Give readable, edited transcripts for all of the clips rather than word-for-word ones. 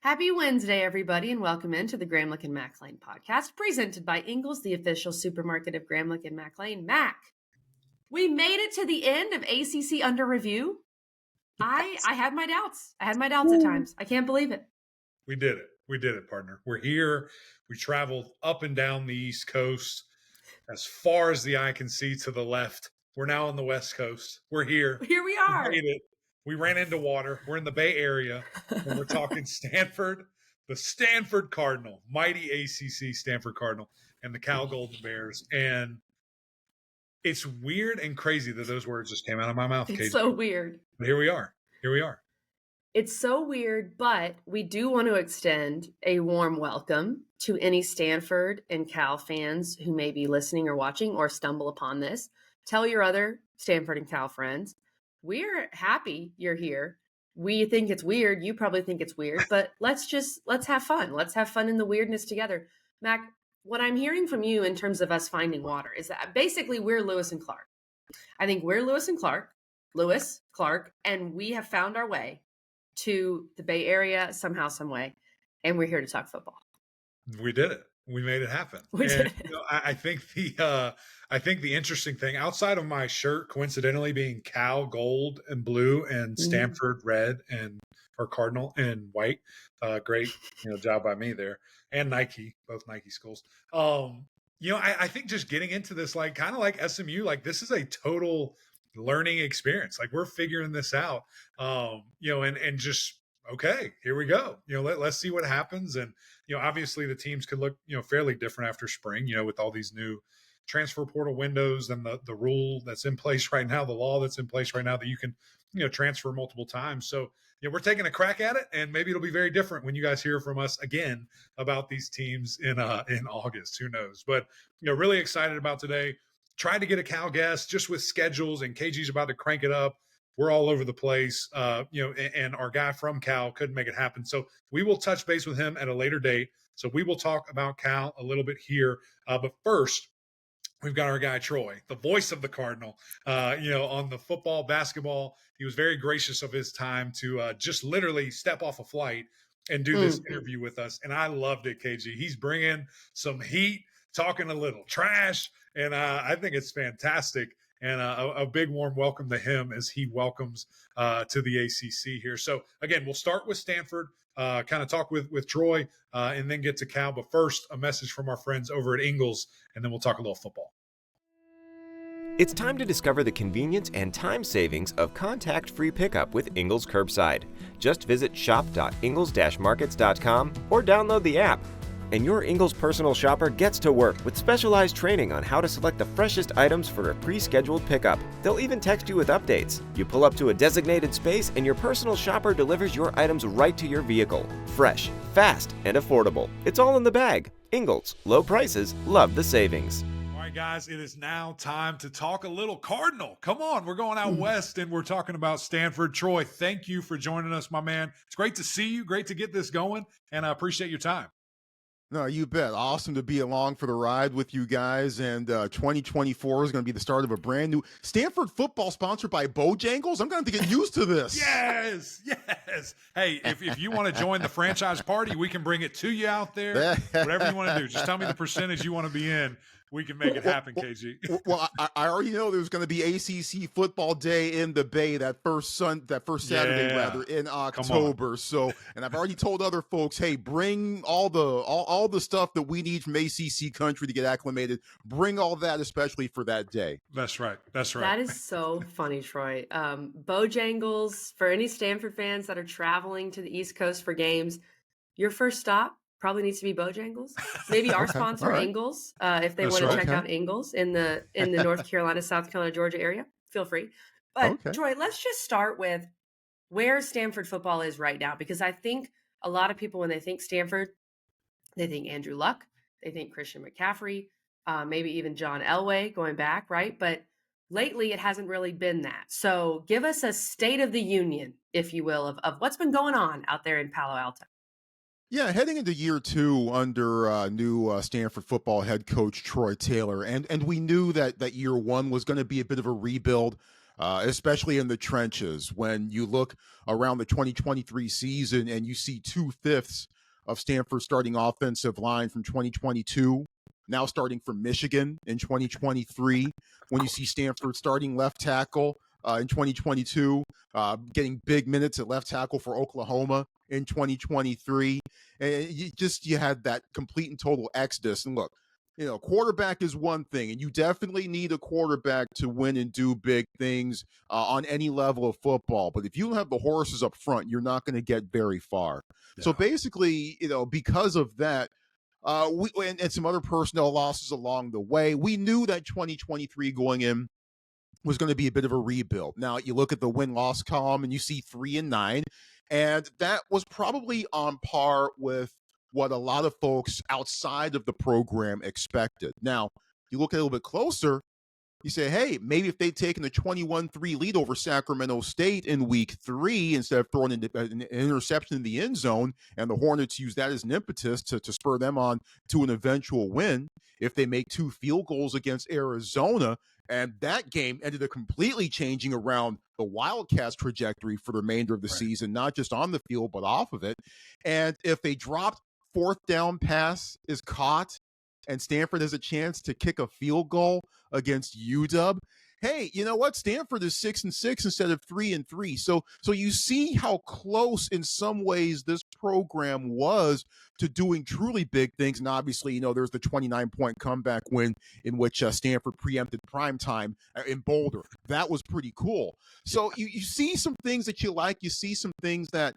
Happy Wednesday, everybody, and welcome into the Cardinal and Mac podcast, presented by Ingles, the official supermarket of Cardinal and Mac. Mac, we made it to the end of ACC under review. I had my doubts. I had my doubts at times. I can't believe it. We did it. We did it, partner. We're here. We traveled up and down the East Coast as far as the eye can see to the left. We're now on the West Coast. We're here. Here we are. We made it. We ran into water. We're in the Bay Area, and we're talking Stanford, the Stanford Cardinal, mighty ACC Stanford Cardinal, and the Cal Golden Bears. And it's weird and crazy that those words just came out of my mouth. It's KG. so weird. But here we are. Here we are. It's so weird, but we do want to extend a warm welcome to any Stanford and Cal fans who may be listening or watching or stumble upon this. Tell your other Stanford and Cal friends. We're happy you're here. We think it's weird. You probably think it's weird, but let's have fun. Let's have fun in the weirdness together. Mac, what I'm hearing from you in terms of us finding water is that basically we're Lewis and Clark. I think we're Lewis, Clark, and we have found our way to the Bay Area somehow, some way, and we're here to talk football. We did it. We made it happen. I think the interesting thing, outside of my shirt coincidentally being Cal gold and blue and Stanford red or Cardinal and white, great job by me there, and Nike, both Nike schools. I think just getting into this, like kind of like SMU, like this is a total learning experience. Like we're figuring this out, and just okay, here we go. Let's see what happens. And obviously the teams could look fairly different after spring. With all these new transfer portal windows and the rule that's in place right now, the law that's in place right now that you can transfer multiple times. So we're taking a crack at it, and maybe it'll be very different when you guys hear from us again about these teams in August. Who knows? But really excited about today. Tried to get a Cal guest just with schedules, and KG's about to crank it up. We're all over the place, and our guy from Cal couldn't make it happen. So we will touch base with him at a later date. So we will talk about Cal a little bit here. But first, we've got our guy, Troy, the voice of the Cardinal, on the football, basketball. He was very gracious of his time to just literally step off a flight and do this interview with us. And I loved it, KG. He's bringing some heat, talking a little trash, and I think it's fantastic. And a big warm welcome to him as he welcomes to the ACC here. So, again, we'll start with Stanford, kind of talk with Troy, and then get to Cal. But first, a message from our friends over at Ingles, and then we'll talk a little football. It's time to discover the convenience and time savings of contact-free pickup with Ingles Curbside. Just visit shop.ingles-markets.com or download the app. And your Ingles personal shopper gets to work with specialized training on how to select the freshest items for a pre-scheduled pickup. They'll even text you with updates. You pull up to a designated space and your personal shopper delivers your items right to your vehicle. Fresh, fast, and affordable. It's all in the bag. Ingles. Low prices. Love the savings. All right, guys, it is now time to talk a little Cardinal. Come on, we're going out west and we're talking about Stanford. Troy, thank you for joining us, my man. It's great to see you. Great to get this going, and I appreciate your time. No, you bet. Awesome to be along for the ride with you guys. And 2024 is going to be the start of a brand new Stanford football sponsored by Bojangles. I'm going to have to get used to this. Yes. Hey, if you want to join the franchise party, we can bring it to you out there. Whatever you want to do. Just tell me the percentage you want to be in. We can make it happen, KG. Well, I already know there's going to be ACC football day in the Bay that first Saturday in October. So, and I've already told other folks, hey, bring all the stuff that we need from ACC country to get acclimated. Bring all that, especially for that day. That's right. That is so funny, Troy. Bojangles, for any Stanford fans that are traveling to the East Coast for games, your first stop probably needs to be Bojangles. Maybe our sponsor, right. Ingles, if they want to check out Ingles in the North Carolina, South Carolina, Georgia area, feel free. But Troy, let's just start with where Stanford football is right now, because I think a lot of people, when they think Stanford, they think Andrew Luck, they think Christian McCaffrey, maybe even John Elway going back, right? But lately it hasn't really been that. So give us a state of the union, if you will, of what's been going on out there in Palo Alto. Yeah, heading into year two under new Stanford football head coach Troy Taylor, and we knew that year one was going to be a bit of a rebuild. especially in the trenches. When you look around the 2023 season and you see 2/5 of Stanford's starting offensive line from 2022, now starting for Michigan in 2023, when you see Stanford starting left tackle in 2022, getting big minutes at left tackle for Oklahoma in 2023, and you had that complete and total exodus. And look, quarterback is one thing, and you definitely need a quarterback to win and do big things on any level of football. But if you don't have the horses up front, you're not going to get very far. Yeah. So basically, because of that, and some other personnel losses along the way, we knew that 2023 going in was going to be a bit of a rebuild. Now, you look at the win-loss column, and you see 3-9, and that was probably on par with what a lot of folks outside of the program expected. Now, you look a little bit closer, you say, hey, maybe if they'd taken a 21-3 lead over Sacramento State in week 3 instead of throwing an interception in the end zone, and the Hornets use that as an impetus to spur them on to an eventual win, if they make 2 field goals against Arizona, and that game ended up completely changing around the Wildcats' trajectory for the remainder of the season, not just on the field, but off of it. And if a dropped 4th down pass is caught and Stanford has a chance to kick a field goal against UW, hey, you know what? Stanford is 6-6 instead of 3-3. So you see how close in some ways this program was to doing truly big things. And obviously, there's the 29-point comeback win in which Stanford preempted primetime in Boulder. That was pretty cool. So you see some things that you like. You see some things that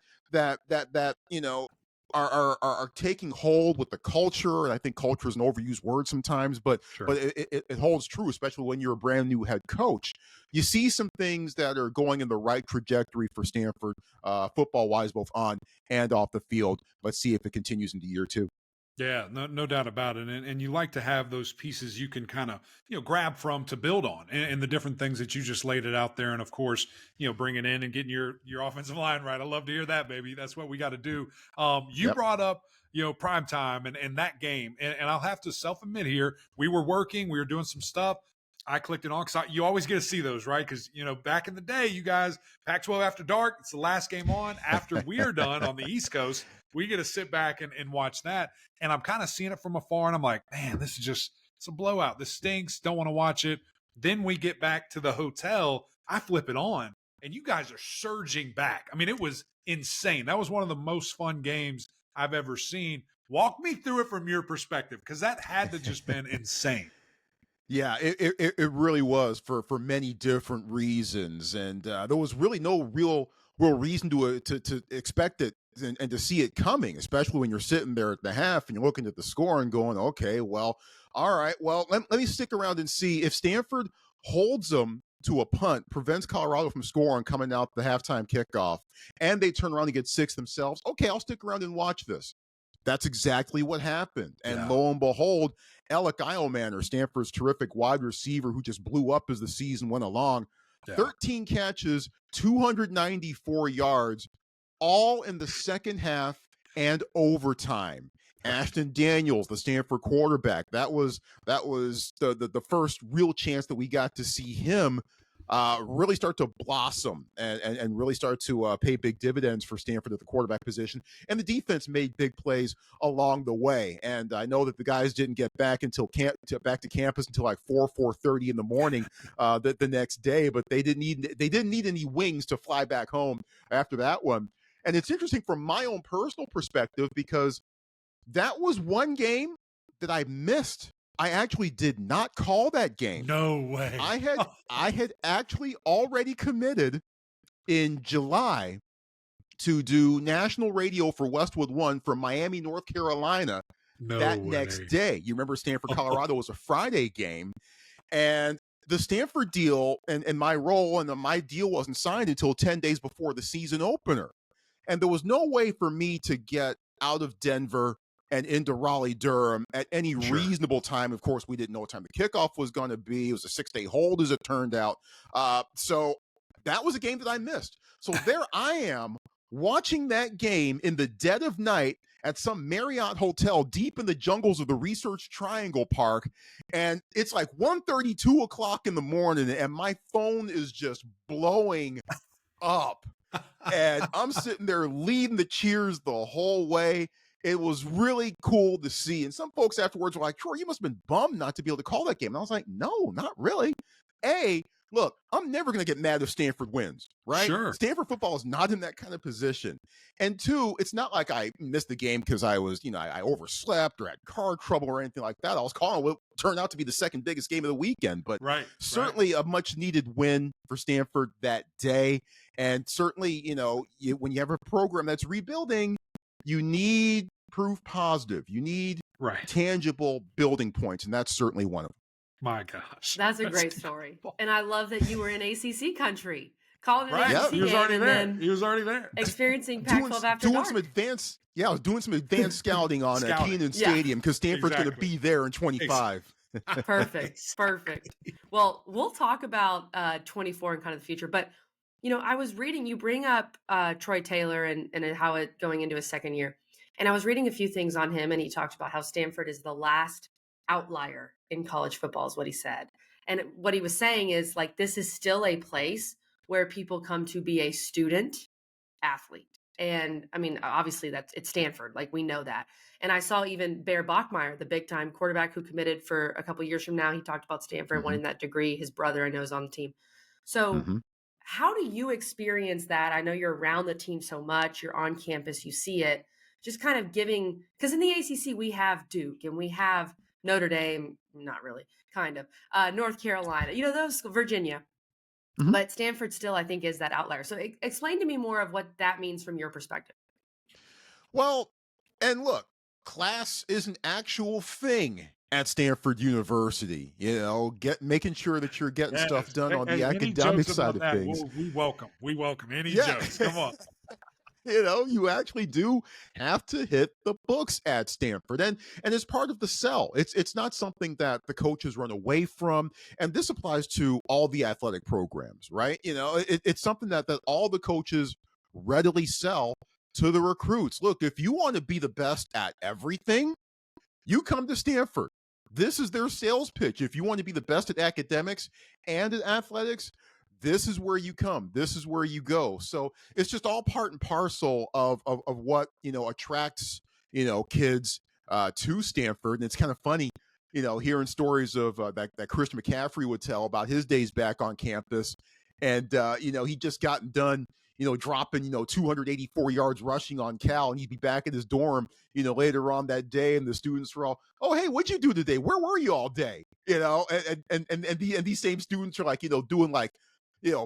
are taking hold with the culture. And I think culture is an overused word sometimes, but it holds true, especially when you're a brand new head coach. You see some things that are going in the right trajectory for Stanford football-wise, both on and off the field. Let's see if it continues into year 2. Yeah, no doubt about it. And you like to have those pieces you can kind of, grab from to build on, and the different things that you just laid it out there. And of course, bringing in and getting your offensive line right. I love to hear that, baby. That's what we got to do. You brought up, prime time and that game. And I'll have to self-admit here, we were working, we were doing some stuff. I clicked it on because you always get to see those, right? Because, back in the day, you guys, Pac-12 After Dark, it's the last game on. After we are done on the East Coast, we get to sit back and watch that. And I'm kind of seeing it from afar, and I'm like, man, this is it's a blowout. This stinks. Don't want to watch it. Then we get back to the hotel. I flip it on, and you guys are surging back. I mean, it was insane. That was one of the most fun games I've ever seen. Walk me through it from your perspective, because that had to just been insane. Yeah, it really was for many different reasons, and there was really no real reason to expect it and to see it coming, especially when you're sitting there at the half and you're looking at the score and going, okay, well, all right, well, let me stick around and see if Stanford holds them to a punt, prevents Colorado from scoring coming out the halftime kickoff, and they turn around and get 6 themselves. Okay, I'll stick around and watch this. That's exactly what happened. And lo and behold, Alec Eilmanner, Stanford's terrific wide receiver who just blew up as the season went along, 13 catches, 294 yards, all in the second half and overtime. Ashton Daniels, the Stanford quarterback, that was the first real chance that we got to see him really start to blossom and really start to pay big dividends for Stanford at the quarterback position. And the defense made big plays along the way. And I know that the guys didn't get back back to campus until like 4:30 in the morning the next day, but they didn't need any wings to fly back home after that one. And it's interesting from my own personal perspective, because that was one game that I missed. I actually did not call that game. No way. I had actually already committed in July to do national radio for Westwood One from Miami, North Carolina next day. You remember Stanford, Colorado was a Friday game. And the Stanford deal and my role and my deal wasn't signed until 10 days before the season opener. And there was no way for me to get out of Denver and into Raleigh-Durham at any reasonable time. Of course, we didn't know what time the kickoff was going to be. It was a 6-day hold, as it turned out. So that was a game that I missed. So there I am watching that game in the dead of night at some Marriott hotel deep in the jungles of the Research Triangle Park. And it's like 1:30, 2 o'clock in the morning, and my phone is just blowing up. And I'm sitting there leading the cheers the whole way. It was really cool to see. And some folks afterwards were like, Troy, you must have been bummed not to be able to call that game. And I was like, no, not really. Look, I'm never going to get mad if Stanford wins, right? Sure. Stanford football is not in that kind of position. And two, it's not like I missed the game because I was, I overslept or had car trouble or anything like that. I was calling what turned out to be the second biggest game of the weekend, but certainly a much needed win for Stanford that day. And certainly, when you have a program that's rebuilding, you need proof positive. You need tangible building points, and that's certainly one of them. My gosh. That's a great story. And I love that you were in ACC country. Calling an ACC He was already game there. and then He was already there. experiencing Pac-12 after doing dark. some advanced, I was doing some advanced scouting on Keenan Stadium because Stanford's going to be there in 25. Perfect. Well, we'll talk about 24 and kind of the future. But, I was reading, you bring up Troy Taylor and how it going into his second year. And I was reading a few things on him, and he talked about how Stanford is the last outlier in college football is what he said. And what he was saying is like, this is still a place where people come to be a student athlete. And I mean, obviously it's Stanford, like we know that. And I saw even Bear Bachmeier, the big time quarterback who committed for a couple of years from now. He talked about Stanford wanting that degree. His brother, I know, is on the team. So how do you experience that? I know you're around the team so much, you're on campus, you see it, just kind of giving, because in the ACC, we have Duke and we have Notre Dame, not really, kind of, North Carolina, those, Virginia. But Stanford still, I think, is that outlier. So explain to me more of what that means from your perspective. Well, and look, class is an actual thing at Stanford University, making sure that you're getting stuff done on the academic side of things. We welcome any jokes. Come on. You actually do have to hit the books at Stanford, and it's part of the sell. It's not something that the coaches run away from, and this applies to all the athletic programs, right? It's something that all the coaches readily sell to the recruits. Look, if you want to be the best at everything, you come to Stanford. This is their sales pitch. If you want to be the best at academics and at athletics, this is where you come. This is where you go. So it's just all part and parcel of what, attracts, kids to Stanford. And it's kind of funny, hearing stories of that Christian McCaffrey would tell about his days back on campus. And, he'd just gotten done, dropping, 284 yards rushing on Cal, and he'd be back in his dorm, later on that day. And the students were all, oh, hey, what'd you do today? Where were you all day? And these same students are like, doing like,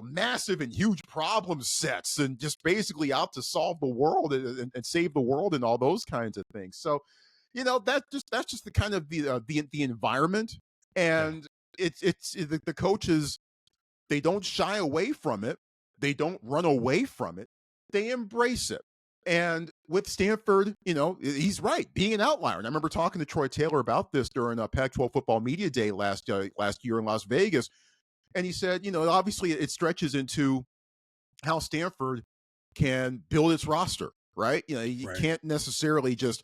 massive and huge problem sets and just basically out to solve the world and save the world and all those kinds of things. So, that's just the kind of the environment, and it's the coaches, they don't shy away from it. They don't run away from it. They embrace it. And with Stanford, he's right, being an outlier. And I remember talking to Troy Taylor about this during a Pac-12 Football Media Day last year in Las Vegas. And he said, obviously it stretches into how Stanford can build its roster, right? You can't necessarily just,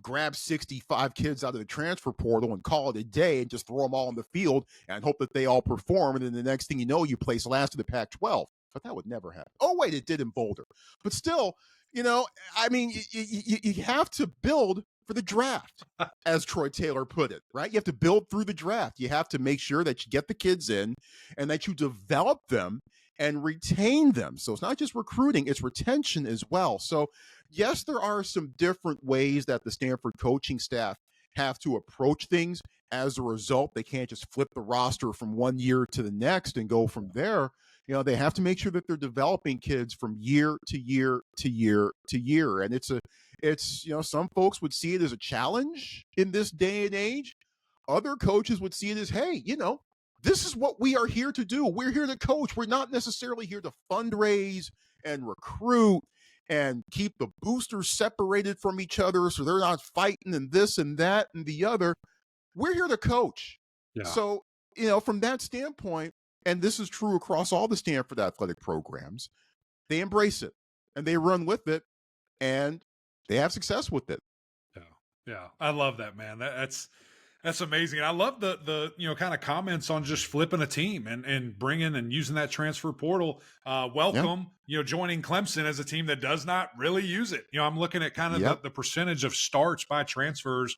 grab 65 kids out of the transfer portal and call it a day and just throw them all on the field and hope that they all perform. And then the next thing you know, you place last in the Pac-12. But that would never happen. Oh, wait, it did in Boulder. But still, you have to build for the draft, as Troy Taylor put it, right? You have to build through the draft. You have to make sure that you get the kids in and that you develop them and retain them. So it's not just recruiting, it's retention as well. So yes, there are some different ways that the Stanford coaching staff have to approach things. As a result, they can't just flip the roster from one year to the next and go from there. They have to make sure that they're developing kids from year to year to year to year. And it's some folks would see it as a challenge in this day and age. Other coaches would see it as, hey, this is what we are here to do. We're here to coach. We're not necessarily here to fundraise and recruit and keep the boosters separated from each other so they're not fighting and this and that and the other. We're here to coach. Yeah. So, from that standpoint, and this is true across all the Stanford athletic programs, they embrace it and they run with it, and they have success with it. Yeah. I love that, man. That's amazing. I love the kind of comments on just flipping a team and bringing and using that transfer portal. Welcome, joining Clemson as a team that does not really use it. I'm looking at kind of the percentage of starts by transfers.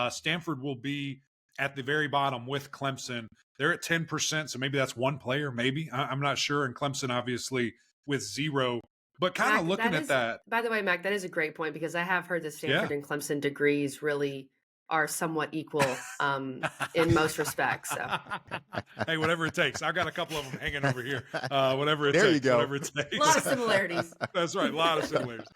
Stanford will be at the very bottom with Clemson. They're at 10%, so maybe that's one player, maybe. I'm not sure. And Clemson, obviously, with 0. But kind of looking at that. By the way, Mac, that is a great point, because I have heard that Stanford and Clemson degrees really are somewhat equal in most respects. So. Hey, whatever it takes. I've got a couple of them hanging over here. Whatever it there takes. You go. Whatever it takes. A lot of similarities. That's right. A lot of similarities.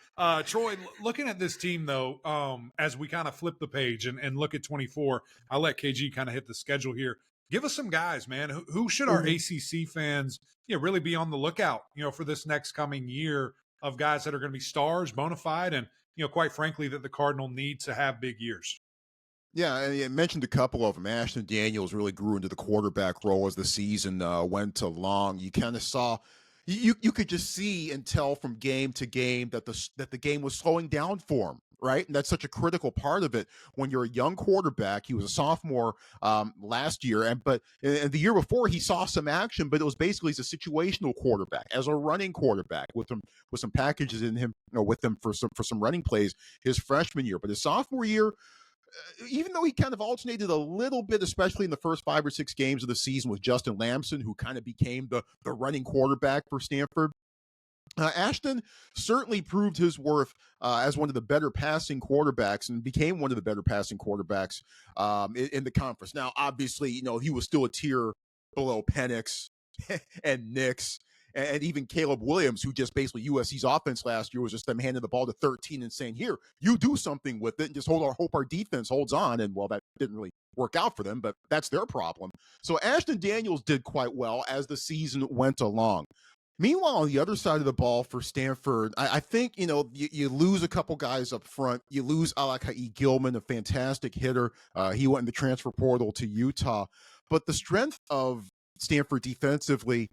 Troy, looking at this team, though, as we kind of flip the page and look at 24, I'll let KG kind of hit the schedule here. Give us some guys, man. Who should our ACC fans really be on the lookout, for this next coming year of guys that are going to be stars, bona fide, and, quite frankly, that the Cardinal need to have big years? Yeah, and you mentioned a couple of them. Ashton Daniels really grew into the quarterback role as the season went along. You kind of saw, you could just see and tell from game to game that the game was slowing down for him, right? And that's such a critical part of it when you're a young quarterback. He was a sophomore last year, and the year before he saw some action, but it was basically as a situational quarterback, as a running quarterback with some packages in him, with him for some running plays his freshman year. But his sophomore year, even though he kind of alternated a little bit, especially in the first 5 or 6 games of the season with Justin Lamson, who kind of became the running quarterback for Stanford, Ashton certainly proved his worth as one of the better passing quarterbacks and became one of the better passing quarterbacks in the conference. Now, obviously, he was still a tier below Penix and Nix and even Caleb Williams, who just basically USC's offense last year was just them handing the ball to 13 and saying, here, you do something with it and just hope our defense holds on. And well, that didn't really work out for them, but that's their problem. So Ashton Daniels did quite well as the season went along. Meanwhile, on the other side of the ball for Stanford, I think, you lose a couple guys up front. You lose Alakai Gilman, a fantastic hitter. He went in the transfer portal to Utah. But the strength of Stanford defensively,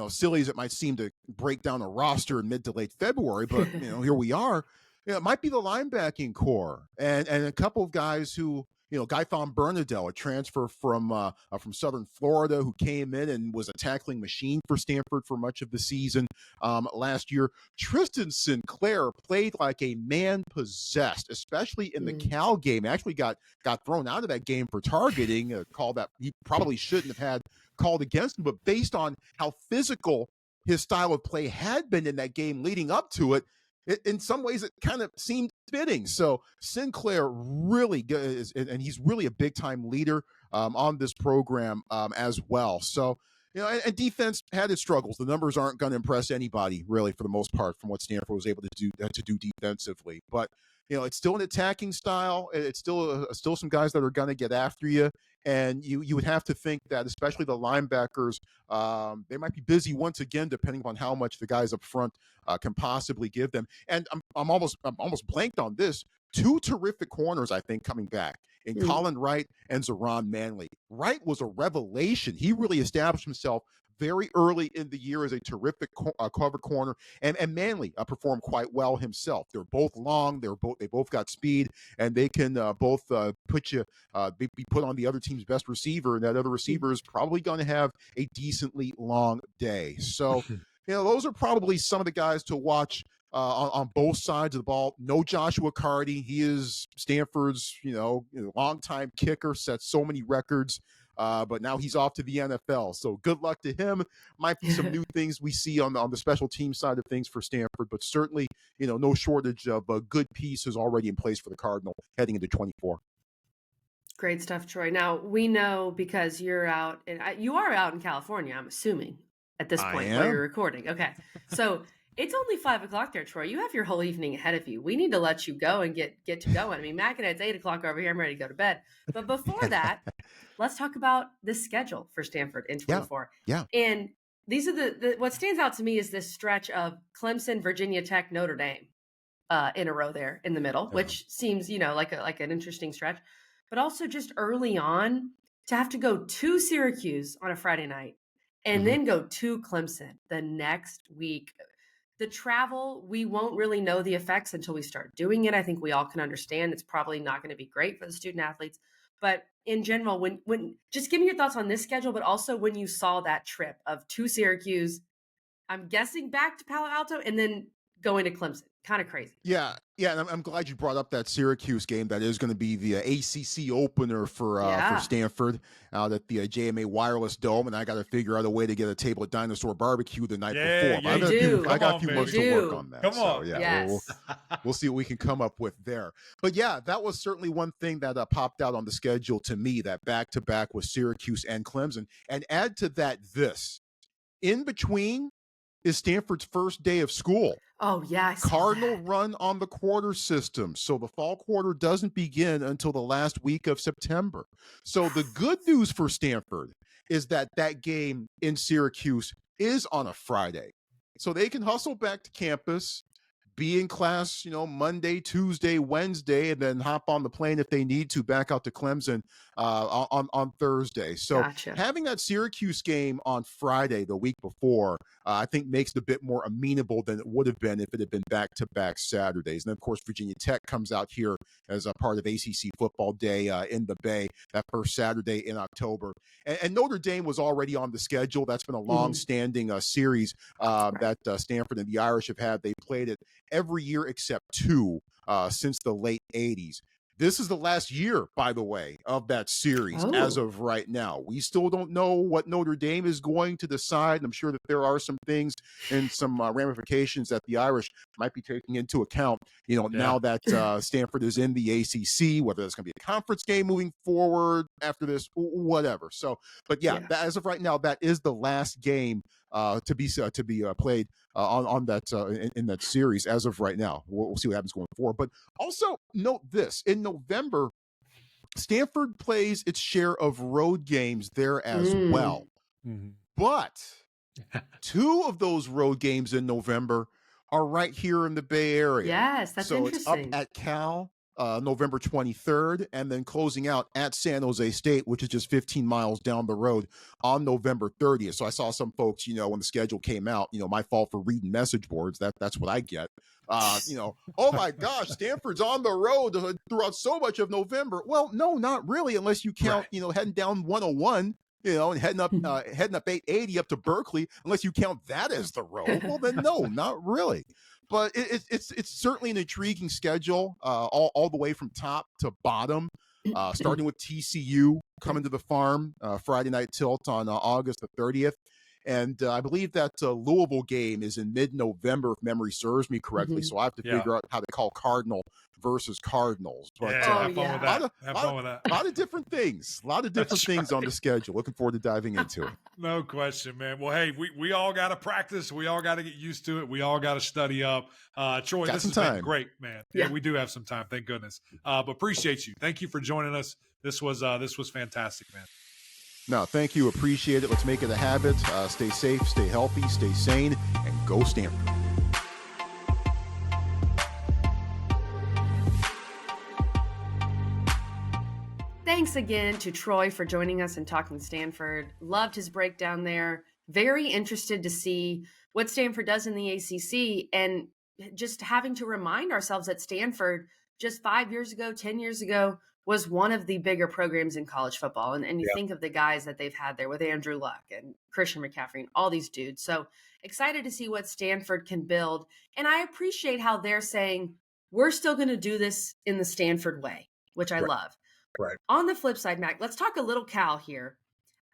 silly as it might seem to break down a roster in mid to late February, but, here we are. It might be the linebacking core and a couple of guys who, Guy Thon Bernadelle, a transfer from Southern Florida, who came in and was a tackling machine for Stanford for much of the season last year. Tristan Sinclair played like a man possessed, especially in the Cal game. Actually got thrown out of that game for targeting, a call that he probably shouldn't have had called against him. But based on how physical his style of play had been in that game leading up to it, in some ways, it kind of seemed fitting. So Sinclair really good, and he's really a big-time leader on this program as well. So, and defense had its struggles. The numbers aren't going to impress anybody, really, for the most part, from what Stanford was able to do defensively. But, it's still an attacking style. It's still some guys that are going to get after you. And you would have to think that, especially the linebackers, they might be busy once again, depending on how much the guys up front can possibly give them. And I'm almost blanked on this. 2 terrific corners, I think, coming back in Colin Wright and Zeron Manley. Wright was a revelation. He really established himself very early in the year as a terrific cover corner, and Manley performed quite well himself. They're both long. They both got speed, and they can both be put on the other team's best receiver, and that other receiver is probably going to have a decently long day. So, those are probably some of the guys to watch on both sides of the ball. No Joshua Clardy. He is Stanford's, longtime kicker, set so many records. But now he's off to the NFL. So good luck to him. Might be some new things we see on the special team side of things for Stanford, but certainly, no shortage of good pieces already in place for the Cardinal heading into 24. Great stuff, Troy. Now, we know because you are out in California, I'm assuming, at this point where you're recording. Okay. So it's only 5:00 there, Troy. You have your whole evening ahead of you. We need to let you go and get to going. I mean, Mac and it's 8:00 over here. I'm ready to go to bed. But before that, let's talk about the schedule for Stanford in 24. Yeah. And these are what stands out to me is this stretch of Clemson, Virginia Tech, Notre Dame in a row there in the middle, which seems, like an interesting stretch. But also just early on to have to go to Syracuse on a Friday night and then go to Clemson the next week. The travel, we won't really know the effects until we start doing it. I think we all can understand it's probably not going to be great for the student athletes. But in general, when just give me your thoughts on this schedule, but also when you saw that trip of to Syracuse, I'm guessing back to Palo Alto, and then going to Clemson. Kind of crazy. Yeah, and I'm glad you brought up that Syracuse game. That is going to be the ACC opener for Stanford out at the JMA Wireless Dome, and I got to figure out a way to get a table at Dinosaur Barbecue the night before. I got a few months to work on that. Come on, we'll see what we can come up with there. But yeah, that was certainly one thing that popped out on the schedule to me. That back-to-back with Syracuse and Clemson, and add to that this in between is Stanford's first day of school. Oh, yeah. Cardinal run on the quarter system. So the fall quarter doesn't begin until the last week of September. So the good news for Stanford is that game in Syracuse is on a Friday. So they can hustle back to campus, be in class, Monday, Tuesday, Wednesday, and then hop on the plane if they need to back out to Clemson on Thursday. So having that Syracuse game on Friday the week before, I think makes it a bit more amenable than it would have been if it had been back-to-back Saturdays. And, of course, Virginia Tech comes out here as a part of ACC Football Day in the Bay, that first Saturday in October. And Notre Dame was already on the schedule. That's been a long-standing series that Stanford and the Irish have had. They played it every year except two since the late 80s. This is the last year, by the way, of that series as of right now. We still don't know what Notre Dame is going to decide. I'm sure that there are some things and some ramifications that the Irish might be taking into account, now that Stanford is in the ACC, whether it's going to be a conference game moving forward after this, whatever. So, but as of right now, that is the last game to be played on that in that series as of right now. We'll see what happens going forward. But also note this: in November, Stanford plays its share of road games there as well. But two of those road games in November are right here in the Bay Area. Yes, that's interesting. So it's up at Cal November 23rd, and then closing out at San Jose State, which is just 15 miles down the road, on November 30th. So I saw some folks, when the schedule came out, my fault for reading message boards. That's what I get. Oh my gosh, Stanford's on the road throughout so much of November. Well, no, not really, unless you count, heading down 101. And heading up 880 up to Berkeley, unless you count that as the road. Well, then no, not really. But it's certainly an intriguing schedule, all the way from top to bottom, starting with TCU coming to the Farm, Friday night tilt on August the 30th. And I believe that Louisville game is in mid-November, if memory serves me correctly. So I have to figure out how to call Cardinal versus Cardinals. But have fun with that. A lot of different things. A lot of different things on the schedule. Looking forward to diving into it. No question, man. Well, hey, we all got to practice. We all got to get used to it. We all got to study up. Troy, this has been great, man. Yeah, we do have some time. Thank goodness. But appreciate you. Thank you for joining us. This was fantastic, man. No, thank you. Appreciate it. Let's make it a habit. Stay safe, stay healthy, stay sane, and go Stanford. Thanks again to Troy for joining us and talking Stanford. Loved his breakdown there. Very interested to see what Stanford does in the ACC, and just having to remind ourselves that Stanford just 5 years ago, 10 years ago, was one of the bigger programs in college football. And you think of the guys that they've had there with Andrew Luck and Christian McCaffrey and all these dudes. So excited to see what Stanford can build. And I appreciate how they're saying, we're still going to do this in the Stanford way, which I love. Right. On the flip side, Mac, let's talk a little Cal here.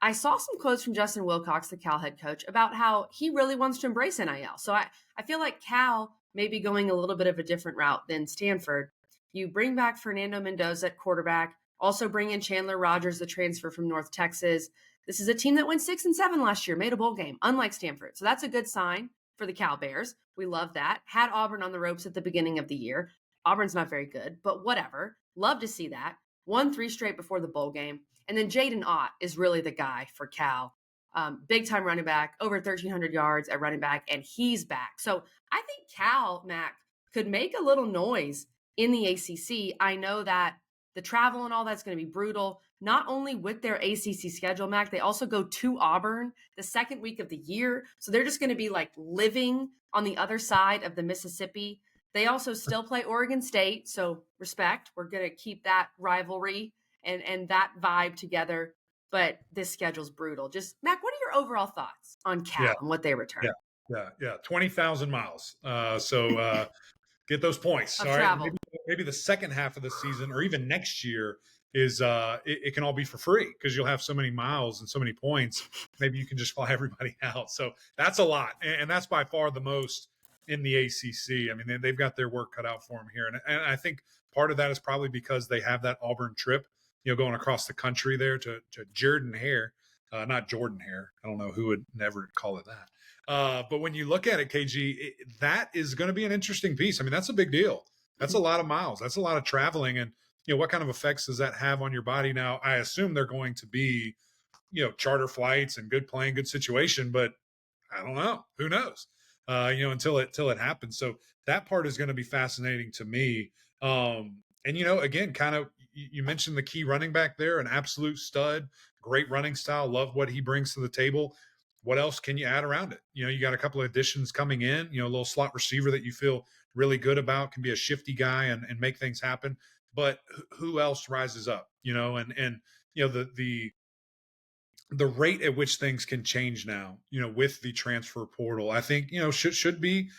I saw some quotes from Justin Wilcox, the Cal head coach, about how he really wants to embrace NIL. So I feel like Cal may be going a little bit of a different route than Stanford. You bring back Fernando Mendoza at quarterback, also bring in Chandler Rogers, the transfer from North Texas. This is a team that went 6-7 last year, made a bowl game, unlike Stanford. So that's a good sign for the Cal Bears. We love that. Had Auburn on the ropes at the beginning of the year. Auburn's not very good, but whatever. Love to see that. Won 3 straight before the bowl game. And then Jaden Ott is really the guy for Cal. Big-time running back, over 1,300 yards at running back, and he's back. So I think Cal, Mac, could make a little noise in the ACC. I know that the travel and all that's going to be brutal, not only with their ACC schedule, Mac, they also go to Auburn the second week of the year. So they're just going to be like living on the other side of the Mississippi. They also still play Oregon State, so respect. We're going to keep that rivalry and that vibe together. But this schedule's brutal. Just, Mac, what are your overall thoughts on Cal and what they return? Yeah. 20,000 miles. So get those points. Of all right. Travel. Maybe the second half of the season or even next year is it can all be for free because you'll have so many miles and so many points. Maybe you can just fly everybody out. So that's a lot. And that's by far the most in the ACC. I mean, they've got their work cut out for them here. And I think part of that is probably because they have that Auburn trip, going across the country there to Jordan Hare, not Jordan Hare. I don't know who would never call it that. But when you look at it, KG, that is going to be an interesting piece. I mean, that's a big deal. That's a lot of miles. That's a lot of traveling. And, what kind of effects does that have on your body? Now, I assume they're going to be, charter flights and good plane, good situation, but I don't know. Who knows? Until it happens. So that part is going to be fascinating to me. And, again, kind of, you mentioned the key running back there, an absolute stud, great running style. Love what he brings to the table. What else can you add around it? You got a couple of additions coming in, a little slot receiver that you feel really good about, can be a shifty guy and make things happen. But who else rises up, and the rate at which things can change now, with the transfer portal, I think, should be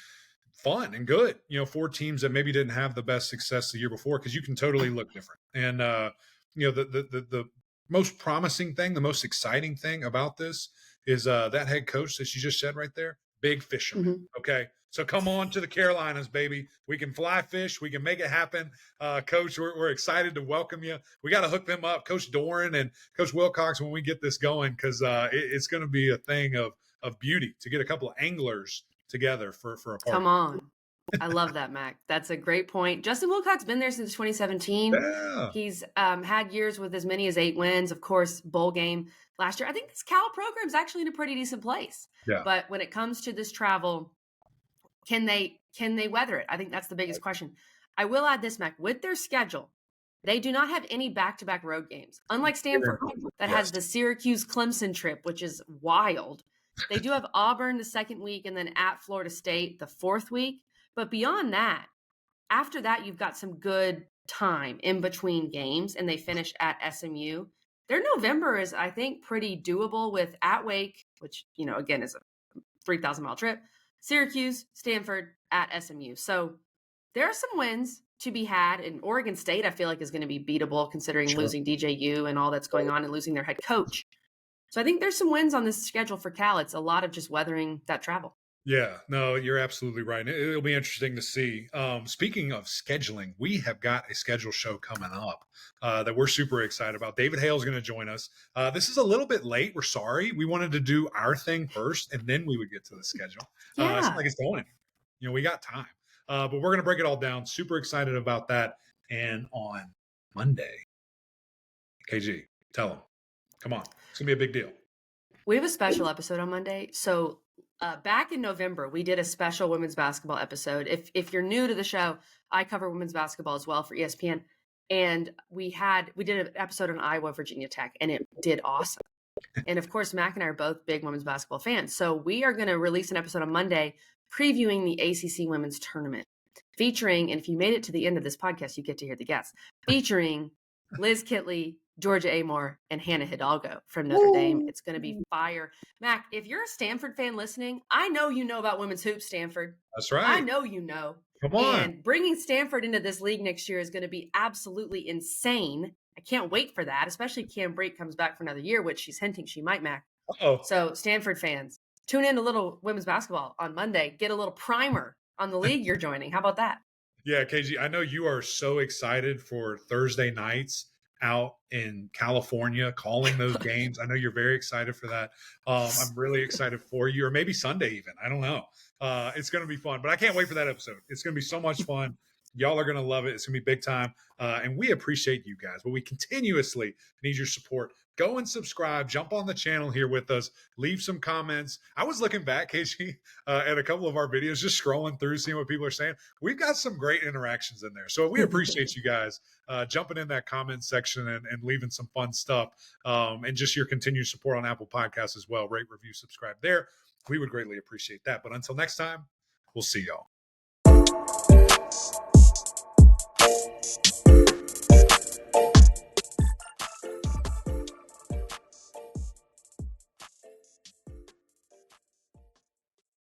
fun and good, for teams that maybe didn't have the best success the year before, because you can totally look different. And, the most promising thing, the most exciting thing about this is that head coach that you just said right there, big fisherman. Mm-hmm. Okay. So come on to the Carolinas, baby. We can fly fish. We can make it happen. Coach, we're excited to welcome you. We got to hook them up. Coach Doran and Coach Wilcox, when we get this going, because it's going to be a thing of beauty to get a couple of anglers together for a party. Come on. I love that, Mac. That's a great point. Justin Wilcox been there since 2017. Yeah. He's had years with as many as 8 wins. Of course, bowl game last year. I think this Cal program is actually in a pretty decent place. Yeah. But when it comes to this travel, can they weather it? I think that's the biggest question. I will add this, Mac. With their schedule, they do not have any back-to-back road games. Unlike Stanford, that has the Syracuse-Clemson trip, which is wild. They do have Auburn the second week and then at Florida State the fourth week. But beyond that, after that, you've got some good time in between games, and they finish at SMU. Their November is, I think, pretty doable with at Wake, which, again, is a 3,000-mile trip, Syracuse, Stanford, at SMU. So there are some wins to be had. And Oregon State, I feel like, is going to be beatable considering losing DJU and all that's going on and losing their head coach. So I think there's some wins on this schedule for Cal. It's a lot of just weathering that travel. Yeah, no, you're absolutely right. It'll be interesting to see. Speaking of scheduling, we have got a schedule show coming up that we're super excited about. David Hale is going to join us. This is a little bit late. We're sorry. We wanted to do our thing first, and then we would get to the schedule. Yeah. It's not like it's going anywhere. We got time. But we're going to break it all down. Super excited about that. And on Monday, KG, tell them. Come on. It's going to be a big deal. We have a special episode on Monday. So back in November, we did a special women's basketball episode. If you're new to the show, I cover women's basketball as well for ESPN. And we did an episode on Iowa, Virginia Tech, and it did awesome. And of course, Mac and I are both big women's basketball fans. So we are going to release an episode on Monday previewing the ACC women's tournament, featuring, and if you made it to the end of this podcast, you get to hear the guests, featuring Liz Kitley, Georgia Amore, and Hannah Hidalgo from Notre Dame. It's going to be fire. Mac, if you're a Stanford fan listening, I know you know about women's hoops, Stanford. That's right. I know you know. Come on. And bringing Stanford into this league next year is going to be absolutely insane. I can't wait for that, especially Cam Brate comes back for another year, which she's hinting she might, Mac. Uh-oh. So Stanford fans, tune in to Little Women's Basketball on Monday. Get a little primer on the league you're joining. How about that? Yeah, KG, I know you are so excited for Thursday nights out in California, calling those games. I know you're very excited for that. I'm really excited for you, or maybe Sunday even. I don't know. It's going to be fun, but I can't wait for that episode. It's going to be so much fun. Y'all are going to love it. It's going to be big time. And we appreciate you guys, but we continuously need your support. Go and subscribe. Jump on the channel here with us. Leave some comments. I was looking back, KG, at a couple of our videos, just scrolling through, seeing what people are saying. We've got some great interactions in there. So we appreciate you guys jumping in that comment section and leaving some fun stuff. And just your continued support on Apple Podcasts as well. Rate, review, subscribe there. We would greatly appreciate that. But until next time, We'll see y'all.